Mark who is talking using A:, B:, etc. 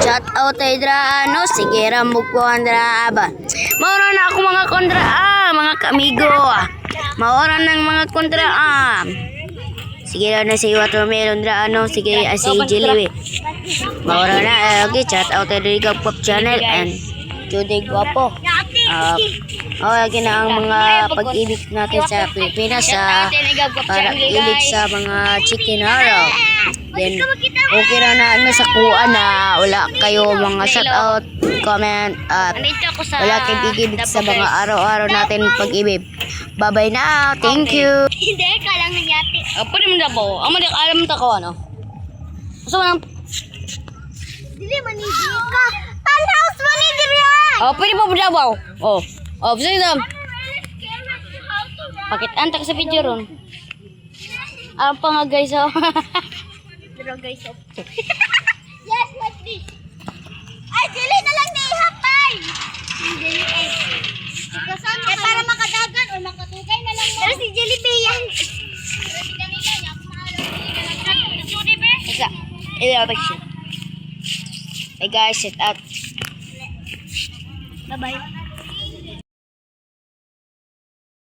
A: Shout out ay dra ano, sige ramog ko andra ba. Maura na ako mga kontra mga kamigo. Maura ng mga kontra Sige na si Watermelon dra ano, sige si Jelly. Maura na okay, shout out ay dra pop channel and Judy Guapo. Lagi na ang mga pag-ibig natin sa Pilipinas para ibig sa mga chicken araw. Then, okay na sa kuha na wala kayo mga shoutout, comment, at wala kayong pag-ibig sa mga araw-araw natin pag-ibig. Bye-bye now. Thank you.
B: Hindi, ka lang nangyati.
A: Pwede mo na po. Alam mo ko ano? Gusto mo lang?
B: Dili, manidi ka. Townhouse, manidi rin.
A: Pwede po daw. Gusto nyo daw. Pakit-anta ka sa video ron. Ang pa nga guys,
B: Pero guys, yes, like this. Ay, dili na lang na ihapay. Dili eh. Para makadagan o makatugay na lang mo. Pero si Jollibee yan. Pero si kanila niya,
A: Isa. Ilapag siya. Hey guys, sit up.
B: Bye-bye.